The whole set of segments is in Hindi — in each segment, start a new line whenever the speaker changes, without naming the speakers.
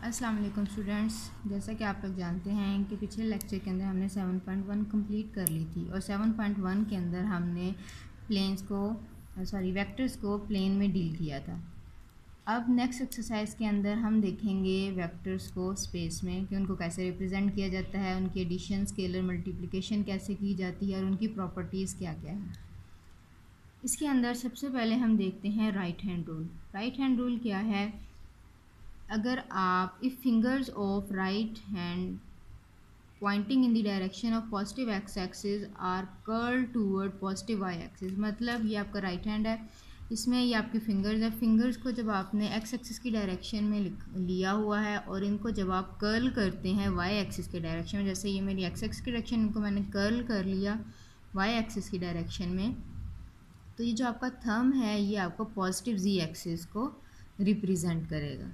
अस्सलाम वालेकुम स्टूडेंट्स। जैसा कि आप लोग जानते हैं कि पिछले लेक्चर के अंदर हमने 7.1 कंप्लीट कर ली थी और 7.1 के अंदर हमने वेक्टर्स को प्लेन में डील किया था। अब नेक्स्ट एक्सरसाइज के अंदर हम देखेंगे वेक्टर्स को स्पेस में कि उनको कैसे रिप्रेजेंट किया जाता है, उनकी एडिशन, स्केलर मल्टीप्लिकेशन कैसे की जाती है और उनकी प्रॉपर्टीज़ क्या क्या है। इसके अंदर सबसे पहले हम देखते हैं right hand rule. Right hand rule क्या है? अगर आप if fingers of right hand pointing in the direction of positive x axis are curl toward positive y axis, मतलब ये आपका राइट हैंड है, इसमें ये आपकी फिंगर्स है। फिंगर्स को जब आपने एक्स एक्सिस की डायरेक्शन में लिया हुआ है और इनको जब आप कर्ल करते हैं वाई एक्सिस के डायरेक्शन में, जैसे ये मेरी एक्स एक्सिस की डायरेक्शन, इनको मैंने कर्ल कर लिया वाई एक्सिस की डायरेक्शन में, तो ये जो आपका थंब है ये आपको पॉजिटिव जी एक्सिस को रिप्रेजेंट करेगा।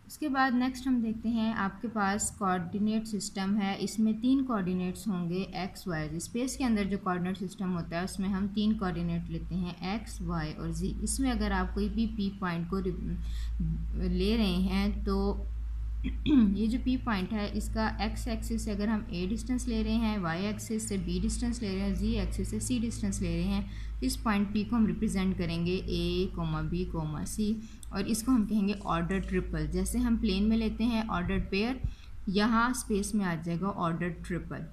उसके बाद नेक्स्ट हम देखते हैं आपके पास कोऑर्डिनेट सिस्टम है। इसमें 3 कोऑर्डिनेट्स होंगे एक्स वाई। स्पेस के अंदर जो कोऑर्डिनेट सिस्टम होता है उसमें हम 3 कोऑर्डिनेट लेते हैं एक्स वाई और जी। इसमें अगर आप कोई भी पी पॉइंट को ले रहे हैं तो ये जो पी पॉइंट है इसका एक्स एक्सिस से अगर हम ए डिस्टेंस ले रहे हैं, वाई एक्सिस से बी डिस्टेंस ले रहे हैं, जी एक्सिस से सी डिस्टेंस ले रहे हैं, इस पॉइंट पी को हम रिप्रेजेंट करेंगे ए कोमा बी कोमा सी और इसको हम कहेंगे ऑर्डर ट्रिपल। जैसे हम प्लेन में लेते हैं ऑर्डर पेयर, यहाँ स्पेस में आ जाएगा ऑर्डर ट्रिपल।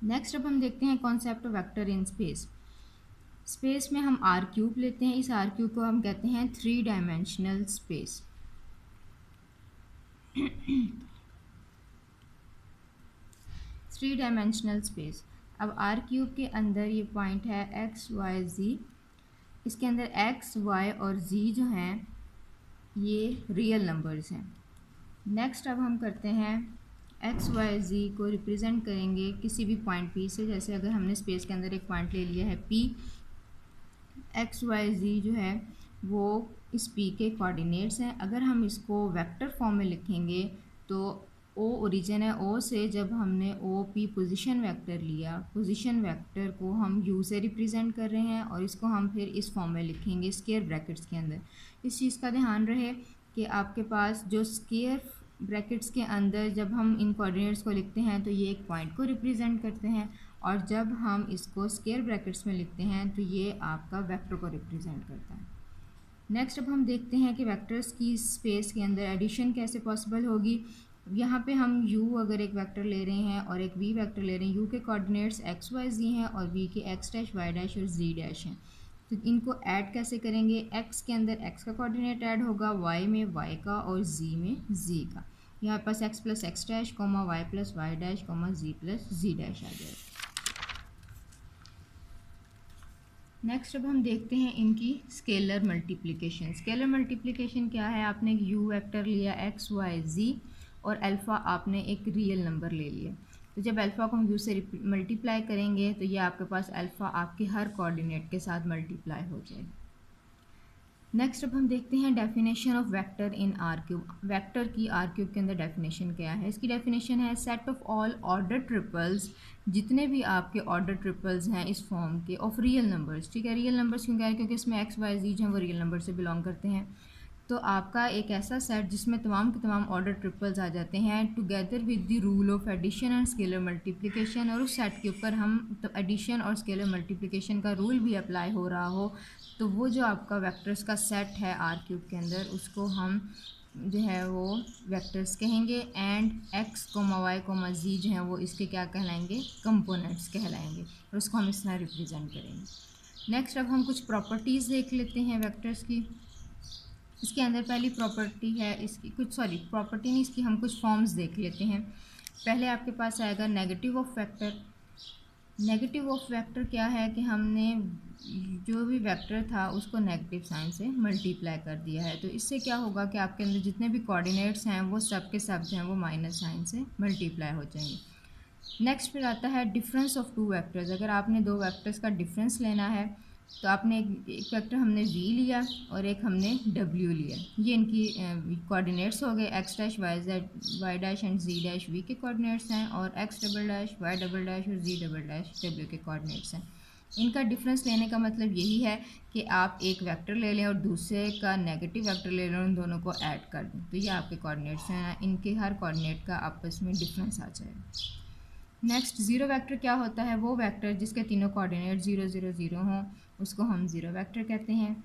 नेक्स्ट अब हम देखते हैं concept of vector in space. Space में हम आर क्यूब लेते हैं। इस आर क्यूब को हम कहते हैं 3 डायमेंशनल स्पेस। 3 dimensional space. अब आर क्यूब के अंदर ये पॉइंट है एक्स वाई जी। इसके अंदर एक्स वाई और जी जो हैं ये रियल नंबर्स हैं। नेक्स्ट अब हम करते हैं एक्स वाई जी को रिप्रेजेंट करेंगे किसी भी पॉइंट पी से। जैसे अगर हमने स्पेस के अंदर एक पॉइंट ले लिया है पी, एक्स वाई जी जो है वो इस पी के कोऑर्डिनेट्स हैं। अगर हम इसको वेक्टर फॉर्म में लिखेंगे तो ओ ओरिजिन है, ओ से जब हमने ओ पी पोजीशन वेक्टर लिया, पोजीशन वेक्टर को हम यू से रिप्रेजेंट कर रहे हैं और इसको हम फिर इस फॉर्म में लिखेंगे स्क्वायर ब्रैकेट्स के अंदर। इस चीज़ का ध्यान रहे कि आपके पास जो स्क्वायर ब्रैकेट्स के अंदर जब हम इन कोऑर्डिनेट्स को लिखते हैं तो ये एक पॉइंट को रिप्रेजेंट करते हैं और जब हम इसको स्क्वायर ब्रैकेट्स में लिखते हैं तो ये आपका वेक्टर को रिप्रेजेंट करता है। नेक्स्ट अब हम देखते हैं कि वेक्टर्स की स्पेस के अंदर एडिशन कैसे पॉसिबल होगी। यहाँ पे हम u अगर एक वेक्टर ले रहे हैं और एक v वेक्टर ले रहे हैं, u के कोऑर्डिनेट्स एक्स वाई जी हैं और v के एक्स डैश वाई डैश और z डैश हैं, तो इनको ऐड कैसे करेंगे? x के अंदर x का कोऑर्डिनेट ऐड होगा, y में y का और z में z का। यहाँ पास x plus x dash comma y plus y dash comma z plus z dash आ जाएगा। नेक्स्ट अब हम देखते हैं इनकी स्केलर मल्टीप्लिकेशन। स्केलर मल्टीप्लिकेशन क्या है? आपने एक u वेक्टर लिया एक्स वाई जी और अल्फ़ा आपने एक रियल नंबर ले लिया, तो जब अल्फ़ा को हम u से मल्टीप्लाई करेंगे तो ये आपके पास अल्फ़ा आपके हर कोऑर्डिनेट के साथ मल्टीप्लाई हो जाएगा। नेक्स्ट अब हम देखते हैं definition of vector in are cube. Vector की आर क्यूब के अंदर डेफिनेशन क्या है? इसकी डेफिनेशन है set of all order triples, जितने भी आपके ऑर्डर ट्रिपल्स हैं इस फॉर्म के, ऑफ रियल नंबर्स। ठीक है, रियल नंबर्स क्यों कह रहे हैं? क्योंकि इसमें एक्स वाई जी जो हैं वो रियल नंबर से बिलोंग करते हैं। तो आपका एक ऐसा सेट जिसमें तमाम के तमाम ऑर्डर ट्रिपल्स आ जाते हैं together with the rule of addition and scalar multiplication, और उस सेट के ऊपर हम तो एडिशन और स्केलर मल्टीप्लिकेशन का रूल भी अप्लाई हो रहा हो, तो वो जो आपका वेक्टर्स का सेट है आर क्यूब के अंदर उसको हम जो है वो वेक्टर्स कहेंगे। And x comma y comma z जो है वो इसके क्या कहलाएंगे? कंपोनेंट्स कहलाएंगे, और उसको हम इस तरह रिप्रेजेंट करेंगे। नेक्स्ट अब हम कुछ प्रॉपर्टीज़ देख लेते हैं वेक्टर्स की। इसके अंदर पहली प्रॉपर्टी है इसकी प्रॉपर्टी नहीं, इसकी हम कुछ फॉर्म्स देख लेते हैं। पहले आपके पास आएगा negative of vector. Negative of vector क्या है कि हमने जो भी वेक्टर था उसको नेगेटिव साइन से मल्टीप्लाई कर दिया है, तो इससे क्या होगा कि आपके अंदर जितने भी कोऑर्डिनेट्स हैं वो सब के सब जो हैं वो माइनस साइन से मल्टीप्लाई हो जाएंगे। नेक्स्ट फिर आता है डिफरेंस ऑफ टू वेक्टर्स। अगर आपने दो वेक्टर्स का डिफरेंस लेना है तो आपने एक वेक्टर हमने v लिया और एक हमने w लिया, ये इनकी कोऑर्डिनेट्स हो गए x dash y dash and z dash v के कोऑर्डिनेट्स हैं और x double dash y double dash और z डबल डैश w के कोऑर्डिनेट्स हैं। इनका डिफरेंस लेने का मतलब यही है कि आप एक वेक्टर ले लें और दूसरे का नेगेटिव वेक्टर ले लें और उन दोनों को ऐड कर दें, तो ये आपके कोऑर्डिनेट्स हैं, इनके हर कोऑर्डिनेट का आपस में डिफरेंस आ जाएगा। नेक्स्ट ज़ीरो वेक्टर क्या होता है? वो वेक्टर जिसके तीनों कोऑर्डिनेट 0 0 0 हों, उसको हम ज़ीरो वेक्टर कहते हैं।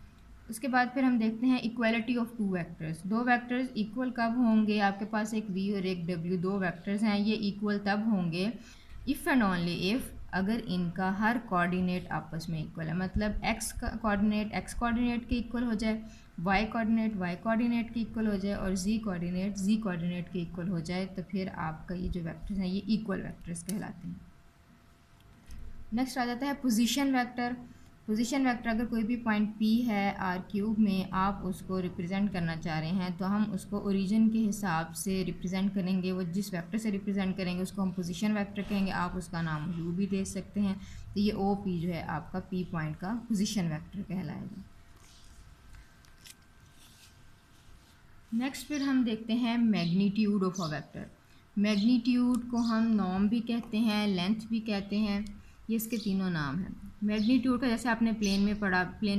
उसके बाद फिर हम देखते हैं इक्वलिटी ऑफ टू वेक्टर्स। दो वेक्टर्स इक्वल कब होंगे? आपके पास एक v और एक w, दो वेक्टर्स हैं, ये इक्वल तब होंगे इफ़ एंड ओनली इफ़ अगर इनका हर कोऑर्डिनेट आपस में इक्वल है, मतलब x का कोऑर्डिनेट x कोऑर्डिनेट के इक्वल हो जाए, y कोऑर्डिनेट y कोऑर्डिनेट के इक्वल हो जाए और z कोऑर्डिनेट z कोऑर्डिनेट के इक्वल हो जाए, तो फिर आपका ये जो वेक्टर्स हैं ये इक्वल वेक्टर्स कहलाते हैं। नेक्स्ट आ जाता है पोजीशन वेक्टर। पोजीशन वेक्टर अगर कोई भी पॉइंट P है R³ में, आप उसको रिप्रेजेंट करना चाह रहे हैं तो हम उसको ओरिजिन के हिसाब से रिप्रेजेंट करेंगे। वो जिस वेक्टर से रिप्रेजेंट करेंगे उसको हम पोजीशन वेक्टर कहेंगे, आप उसका नाम U भी दे सकते हैं। तो ये OP जो है आपका P पॉइंट का पोजीशन वेक्टर कहलाएगा। नेक्स्ट फिर हम देखते हैं magnitude of a vector. Magnitude को हम नॉर्म भी कहते हैं, लेंथ भी कहते हैं, ये इसके तीनों नाम हैं। मैग्नीट्यूड का जैसे आपने प्लेन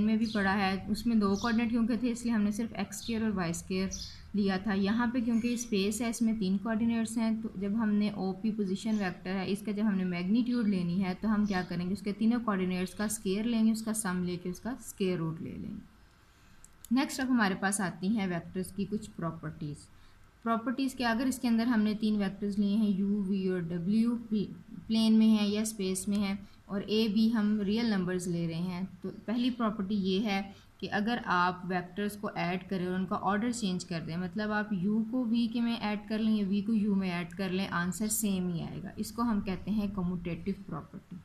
में भी पढ़ा है, उसमें दो कोऑर्डिनेट क्योंकि थे इसलिए हमने सिर्फ एक्स स्क्वायर और वाई स्क्वायर लिया था। यहाँ पे क्योंकि स्पेस है इसमें तीन कोऑर्डिनेट्स हैं, तो जब हमने OP पोजीशन वेक्टर है इसका जब हमने मैग्नीट्यूड लेनी है तो हम क्या करेंगे, उसके तीनों कोऑर्डिनेट्स का स्क्वायर लेंगे, उसका सम लेके उसका स्क्वायर रूट ले लेंगे। नेक्स्ट अब हमारे पास आती हैं वेक्टर्स की कुछ प्रॉपर्टीज़ के अगर इसके अंदर हमने तीन वेक्टर्स लिए हैं u, v और w, प्लेन में है या स्पेस में है, और a b हम रियल नंबर्स ले रहे हैं, तो पहली प्रॉपर्टी ये है कि अगर आप वेक्टर्स को ऐड करें और उनका ऑर्डर चेंज कर दें, मतलब आप u को v के में ऐड कर लें या v को u में ऐड कर लें, आंसर सेम ही आएगा। इसको हम कहते हैं कम्यूटेटिव प्रॉपर्टी।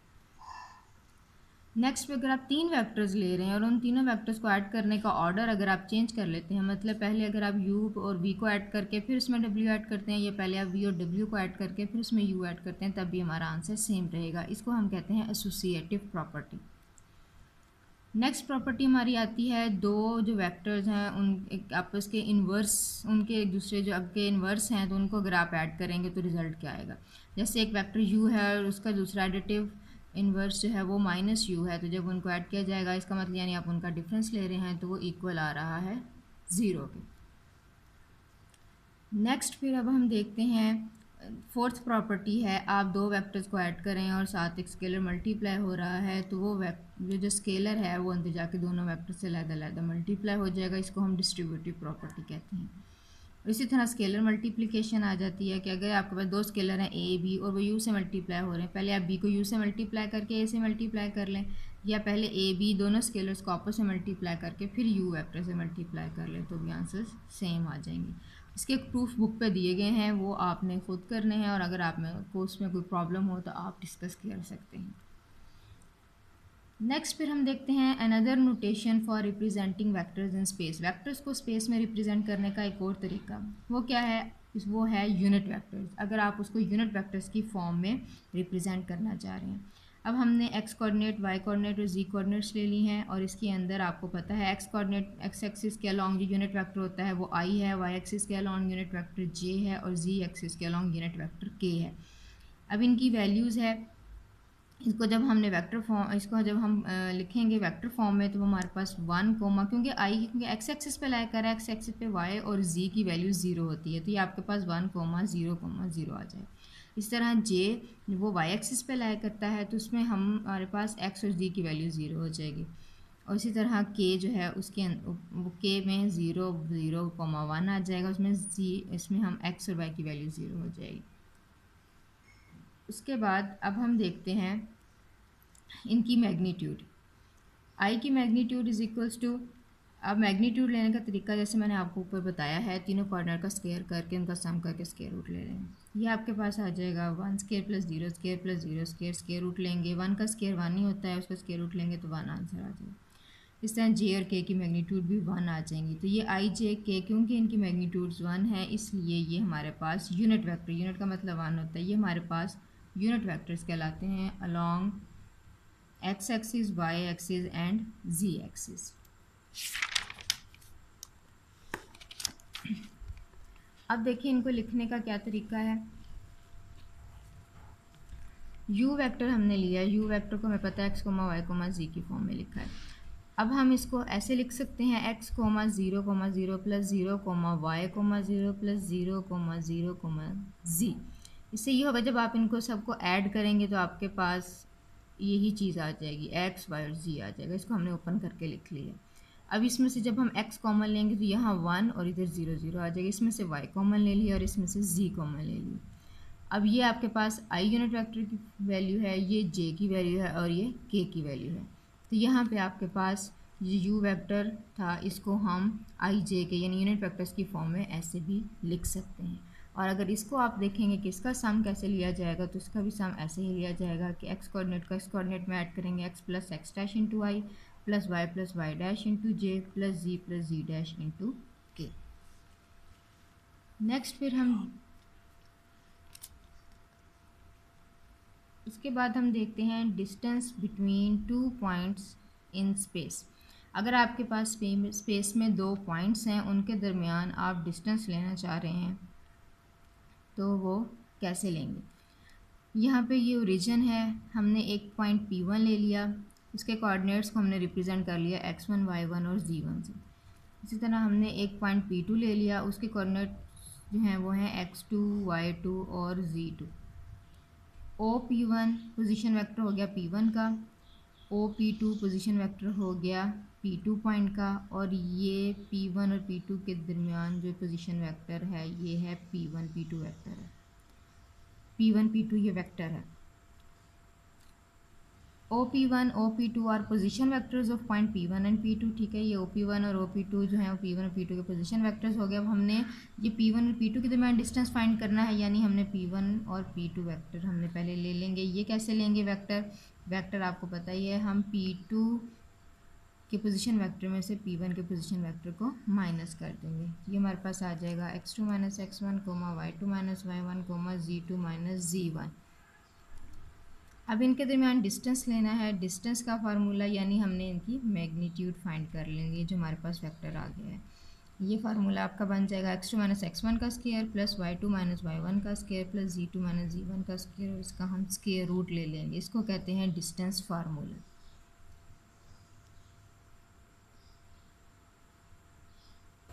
नेक्स्ट पे अगर आप तीन वेक्टर्स ले रहे हैं और उन तीनों वेक्टर्स को ऐड करने का ऑर्डर अगर आप चेंज कर लेते हैं, मतलब पहले अगर आप u और v को ऐड करके फिर उसमें w ऐड करते हैं, या पहले आप v और w को ऐड करके फिर उसमें u ऐड करते हैं, तब भी हमारा आंसर सेम रहेगा। इसको हम कहते हैं एसोसिएटिव प्रॉपर्टी। नेक्स्ट प्रॉपर्टी हमारी आती है, दो जो वेक्टर्स हैं उन एक आपस के इन्वर्स, उनके एक दूसरे जो आपके इन्वर्स हैं, तो उनको अगर आप ऐड करेंगे तो रिजल्ट क्या आएगा। जैसे एक वेक्टर u है और उसका दूसरा एडिटिव इन्वर्स जो है वो -u है, तो जब उनको ऐड किया जाएगा इसका मतलब यानी आप उनका डिफरेंस ले रहे हैं तो वो इक्वल आ रहा है 0 के। नेक्स्ट फिर अब हम देखते हैं फोर्थ प्रॉपर्टी है, आप दो वेक्टर्स को ऐड करें और साथ एक स्केलर मल्टीप्लाई हो रहा है, तो वो जो स्केलर है वो अंदर जाके दोनों वेक्टर से अलग-अलग मल्टीप्लाई हो जाएगा। इसको हम डिस्ट्रीब्यूटिव प्रॉपर्टी कहते हैं। इसी तरह स्केलर मल्टीप्लिकेशन आ जाती है कि अगर आपके पास दो स्केलर हैं a b और वो u से मल्टीप्लाई हो रहे हैं, पहले आप b को u से मल्टीप्लाई करके a से मल्टीप्लाई कर लें, या पहले a b दोनों स्केलर्स को आपस में मल्टीप्लाई करके फिर u वेक्टर से मल्टीप्लाई कर लें, तो भी आंसर सेम आ जाएंगे। इसके प्रूफ बुक पे दिए गए हैं, वो आपने खुद करने हैं, और अगर आप में कोर्स में कोई प्रॉब्लम हो तो आप डिस्कस कर सकते हैं। नेक्स्ट फिर हम देखते हैं another notation for representing vectors in space. Vectors को स्पेस में रिप्रेजेंट करने का एक और तरीका, वो क्या है, वो है यूनिट वेक्टर्स। अगर आप उसको यूनिट वेक्टर्स की फॉर्म में रिप्रेजेंट करना चाह रहे हैं, अब हमने x कोऑर्डिनेट, y कोऑर्डिनेट और z कोऑर्डिनेट्स ले ली हैं, और इसके अंदर आपको पता है x कोऑर्डिनेट x एक्सिस के अलॉन्ग जो यूनिट वेक्टर होता है वो i है, y एक्सिस के अलॉन्ग यूनिट वेक्टर j है, और z एक्सिस के अलॉन्ग यूनिट वेक्टर k है। अब इनकी वैल्यूज़ है, इसको जब हमने वेक्टर फॉर्म, इसको जब हम लिखेंगे वेक्टर फॉर्म में, तो हमारे पास 1 कोमा, क्योंकि एक्स एक्सिस पे लाई कर रहा है, एक्स एक्सिस पे y और z की वैल्यू 0 होती है, तो ये आपके पास 1 कोमा 0 आ जाए। इस तरह j वो y एक्सिस पे लाई करता है, तो उसमें हमारे पास x और z की वैल्यू 0 हो जाएगी। और इसी तरह k जो है उसके वो k में 0 0 कोमा 1 आ जाएगा, उसमें z, इसमें हम x और y की वैल्यू 0 हो जाएगी। उसके बाद अब हम देखते हैं इनकी मैग्नीट्यूड। आई की मैग्नीट्यूड इज इक्वल्स टू, अब मैग्नीट्यूड लेने का तरीका जैसे मैंने आपको ऊपर बताया है, तीनों कोऑर्डिनेट का स्क्वायर करके उनका सम करके स्क्वायर रूट ले रहे हैं। ये आपके पास आ जाएगा 1 square plus 0 square plus 0 square, square root लेंगे, 1 का स्क्वायर 1 ही होता है, उसका स्क्वायर रूट लेंगे तो 1 आंसर आ जाएगा। इस तरह जे और के की मैग्नीट्यूड भी 1 आ जाएंगी। तो ये आई जे के क्योंकि इनकी मैग्नीट्यूड्स 1 है, इसलिए ये हमारे पास यूनिट वेक्टर, यूनिट का मतलब 1 होता है, ये हमारे पास यूनिट वेक्टर्स कहलाते हैं along x axis, y axis and z axis. अब देखिए इनको लिखने का क्या तरीका है। यू वेक्टर हमने लिया, यू वेक्टर को हमें पता है एक्स कोमा वाई कोमा जी की फॉर्म में लिखा है। अब हम इसको ऐसे लिख सकते हैं x comma zero plus zero comma y comma zero plus zero comma z. इससे ये होगा जब आप इनको सबको ऐड करेंगे तो आपके पास यही चीज़ आ जाएगी, एक्स वाई और जी आ जाएगा। इसको हमने ओपन करके लिख लिया। अब इसमें से जब हम x कॉमन लेंगे तो यहाँ 1 और इधर 0 0 आ जाएगा। इसमें से y कॉमन ले लिया और इसमें से z कॉमन ले लिया। अब ये आपके पास i यूनिट वेक्टर की वैल्यू है, ये j की वैल्यू है और ये k की वैल्यू है। तो यहाँ पे आपके पास ये u वेक्टर था, इसको हम i j के यानी यूनिट वेक्टर्स की फॉर्म में ऐसे भी लिख सकते हैं। और अगर इसको आप देखेंगे कि इसका सम कैसे लिया जाएगा तो इसका भी सम ऐसे ही लिया जाएगा कि x कोऑर्डिनेट को x कोऑर्डिनेट में ऐड करेंगे, x plus x dash into i plus y dash into j plus z dash into k. Next फिर हम इसके बाद हम देखते हैं distance between two points in space. अगर आपके पास स्पेस में दो पॉइंट्स हैं, उनके दरमियान आप डिस्टेंस लेना चाह रहे हैं तो वो कैसे लेंगे। यहाँ पे ये ओरिजिन है, हमने एक पॉइंट P1 ले लिया, इसके कोऑर्डिनेट्स को हमने रिप्रेजेंट कर लिया x1 y1 और z1 से। इसी तरह हमने एक पॉइंट P2 ले लिया, उसके कोऑर्डिनेट जो हैं वो हैं x2 y2 और z2। OP1 पोजीशन वेक्टर हो गया P1 का, OP2 पोजीशन वेक्टर हो गया P2 पॉइंट का, और ये P1 और P2 के दरमियान जो पोजीशन वेक्टर है ये है P1 P2 वेक्टर है। P1 P2 ये वेक्टर है। OP1 OP2 are position vectors of point P1 and P2। ठीक है, ये OP1 और OP2 जो है P1 और P2 के पोजीशन वेक्टर्स हो गए। अब हमने ये P1 और P2 के दरमियान डिस्टेंस फाइंड करना है, यानी हमने P1 और P2 वेक्टर हमने पहले ले लेंगे। ये कैसे लेंगे वेक्टर आपको पता ही है, हम P2 के पोजीशन वेक्टर में से P1 के पोजीशन वेक्टर को माइनस कर देंगे। ये हमारे पास आ जाएगा x2 minus x1 y2 minus y1 z2 minus z1। अब इनके दरमियान डिस्टेंस लेना है। डिस्टेंस का फार्मूला यानी हमने इनकी मैग्नीट्यूड फाइंड कर लेंगे, जो हमारे पास वेक्टर आ गया है। ये फार्मूला आपका बन जाएगा x2 माइनस x1 का square plus y2 minus y1 का square plus z2 minus z1 का स्क्वायर, और इसका हम स्क्वायर रूट ले लेंगे। इसको कहते हैं डिस्टेंस फार्मूला।